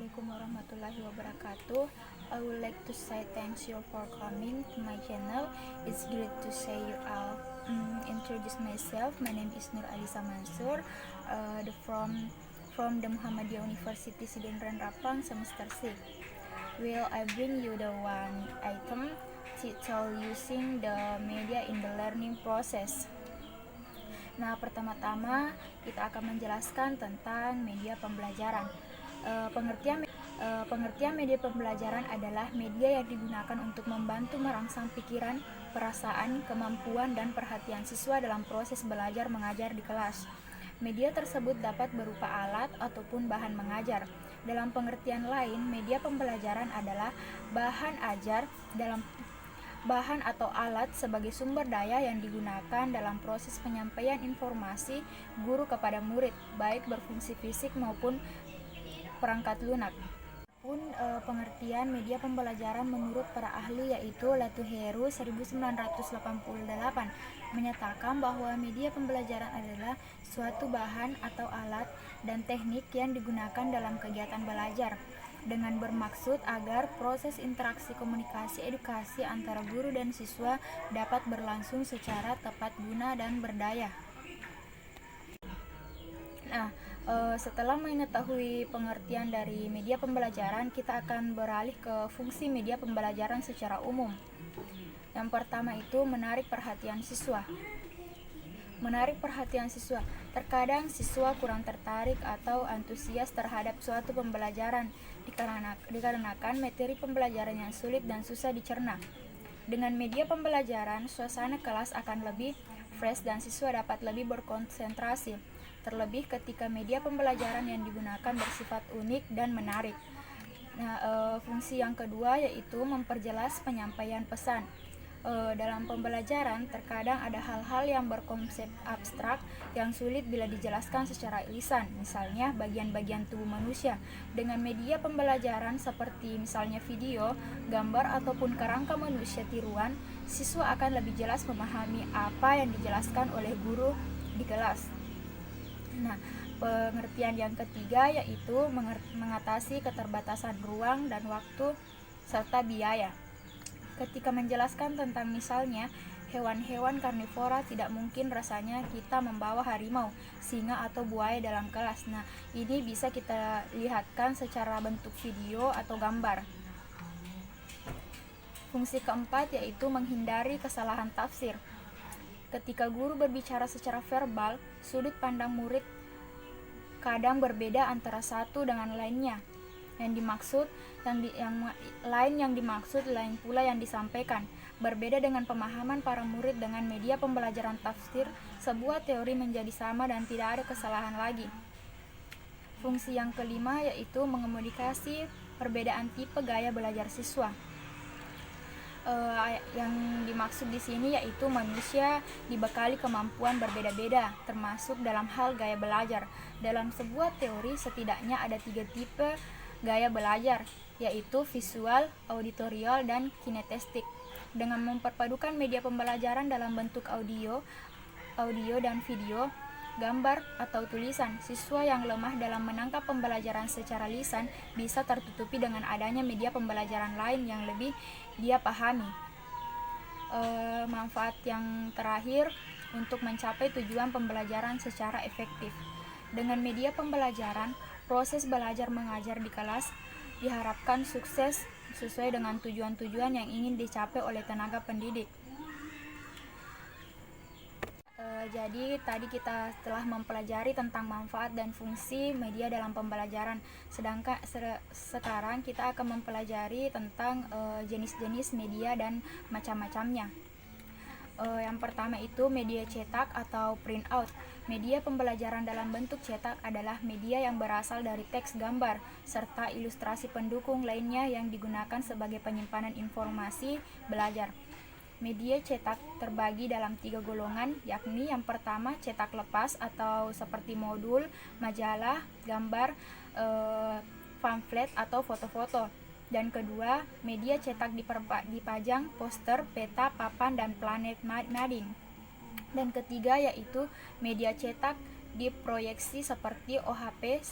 Assalamualaikum warahmatullahi wabarakatuh. I would like to say thanks you for coming to my channel. It's great to say you all. Introduce myself. My name is Nur Alisa Mansur. From the Muhammadiyah University Sidin Rapang semester 6. Will I bring you the one item title using the media in the learning process. Nah, pertama-tama kita akan menjelaskan tentang media pembelajaran. Pengertian media pembelajaran adalah media yang digunakan untuk membantu merangsang pikiran, perasaan, kemampuan, dan perhatian siswa dalam proses belajar mengajar di kelas. Media tersebut dapat berupa alat ataupun bahan mengajar. Dalam pengertian lain, media pembelajaran adalah bahan atau alat sebagai sumber daya yang digunakan dalam proses penyampaian informasi guru kepada murid, baik berfungsi fisik maupun perangkat lunak. Pengertian media pembelajaran menurut para ahli yaitu Latuheru 1988 menyatakan bahwa media pembelajaran adalah suatu bahan atau alat dan teknik yang digunakan dalam kegiatan belajar dengan bermaksud agar proses interaksi komunikasi edukasi antara guru dan siswa dapat berlangsung secara tepat guna dan berdaya. Setelah mengetahui pengertian dari media pembelajaran, kita akan beralih ke fungsi media pembelajaran secara umum. Yang pertama itu menarik perhatian siswa. Menarik perhatian siswa. Terkadang siswa kurang tertarik atau antusias terhadap suatu pembelajaran dikarenakan materi pembelajaran yang sulit dan susah dicerna. Dengan media pembelajaran, suasana kelas akan lebih fresh dan siswa dapat lebih berkonsentrasi. Terlebih ketika media pembelajaran yang digunakan bersifat unik dan menarik. Fungsi yang kedua yaitu memperjelas penyampaian pesan. Dalam pembelajaran terkadang ada hal-hal yang berkonsep abstrak yang sulit bila dijelaskan secara lisan, misalnya bagian-bagian tubuh manusia. Dengan media pembelajaran seperti misalnya video, gambar ataupun kerangka manusia tiruan, siswa akan lebih jelas memahami apa yang dijelaskan oleh guru di kelas. Pengertian yang ketiga yaitu mengatasi keterbatasan ruang dan waktu serta biaya. Ketika menjelaskan tentang misalnya hewan-hewan karnivora, tidak mungkin rasanya kita membawa harimau, singa atau buaya dalam kelas. Ini bisa kita lihatkan secara bentuk video atau gambar. Fungsi keempat yaitu menghindari kesalahan tafsir. Ketika guru berbicara secara verbal, sudut pandang murid kadang berbeda antara satu dengan lainnya. Yang dimaksud lain pula yang disampaikan. Berbeda dengan pemahaman para murid dengan media pembelajaran tafsir, sebuah teori menjadi sama dan tidak ada kesalahan lagi. Fungsi yang kelima yaitu mengomunikasi perbedaan tipe gaya belajar siswa. Yang dimaksud di sini yaitu manusia dibekali kemampuan berbeda-beda, termasuk dalam hal gaya belajar. Dalam sebuah teori setidaknya ada 3 tipe gaya belajar, yaitu visual, auditorial, dan kinestetik. Dengan memperpadukan media pembelajaran dalam bentuk audio dan video, gambar atau tulisan, siswa yang lemah dalam menangkap pembelajaran secara lisan bisa tertutupi dengan adanya media pembelajaran lain yang lebih dia pahami. Manfaat yang terakhir untuk mencapai tujuan pembelajaran secara efektif. Dengan media pembelajaran, proses belajar mengajar di kelas diharapkan sukses sesuai dengan tujuan-tujuan yang ingin dicapai oleh tenaga pendidik. Jadi tadi kita telah mempelajari tentang manfaat dan fungsi media dalam pembelajaran. Sekarang kita akan mempelajari tentang jenis-jenis media dan macam-macamnya. Yang pertama itu media cetak atau print out. Media pembelajaran dalam bentuk cetak adalah media yang berasal dari teks, gambar, serta ilustrasi pendukung lainnya yang digunakan sebagai penyimpanan informasi belajar. Media cetak terbagi dalam 3 golongan, yakni yang pertama cetak lepas atau seperti modul, majalah, gambar, pamflet atau foto-foto. Dan kedua, media cetak dipajang, poster, peta, papan, dan planet mading. Dan ketiga yaitu media cetak diproyeksi seperti OHP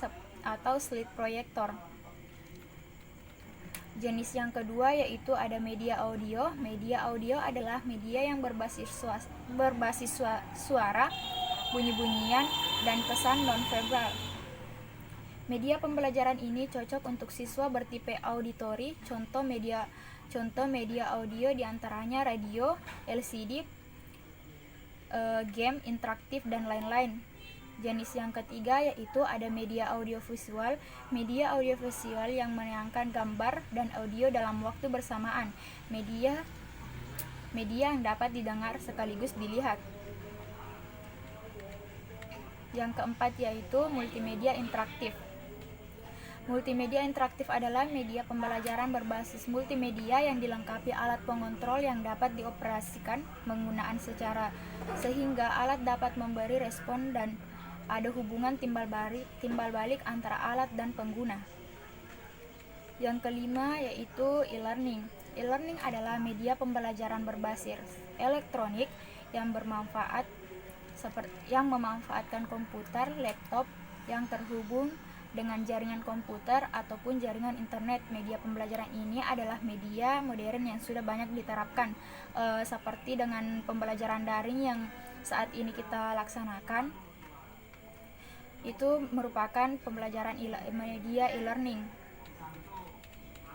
atau slide projector. Jenis yang kedua yaitu ada media audio. Media audio adalah media yang berbasis suara, bunyi-bunyian, dan pesan non-verbal. Media pembelajaran ini cocok untuk siswa bertipe auditori. Contoh media audio diantaranya radio, LCD, game interaktif, dan lain-lain. Jenis yang ketiga yaitu ada media audiovisual. Media audiovisual yang menayangkan gambar dan audio dalam waktu bersamaan. Media yang dapat didengar sekaligus dilihat. Yang keempat yaitu multimedia interaktif. Multimedia interaktif adalah media pembelajaran berbasis multimedia yang dilengkapi alat pengontrol yang dapat dioperasikan penggunaan sehingga alat dapat memberi respon dan ada hubungan timbal balik antara alat dan pengguna. Yang kelima yaitu e-learning. E-learning adalah media pembelajaran berbasis elektronik yang memanfaatkan komputer, laptop yang terhubung dengan jaringan komputer ataupun jaringan internet. Media pembelajaran ini adalah media modern yang sudah banyak diterapkan, seperti dengan pembelajaran daring yang saat ini kita laksanakan. Itu merupakan pembelajaran media e-learning.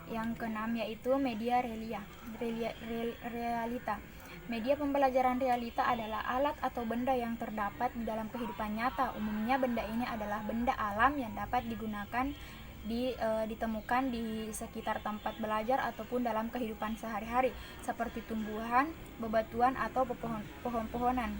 Yang keenam yaitu media realita. Media pembelajaran realita adalah alat atau benda yang terdapat di dalam kehidupan nyata. Umumnya benda ini adalah benda alam yang dapat digunakan ditemukan di sekitar tempat belajar ataupun dalam kehidupan sehari-hari, seperti tumbuhan, bebatuan, atau pohon-pohonan.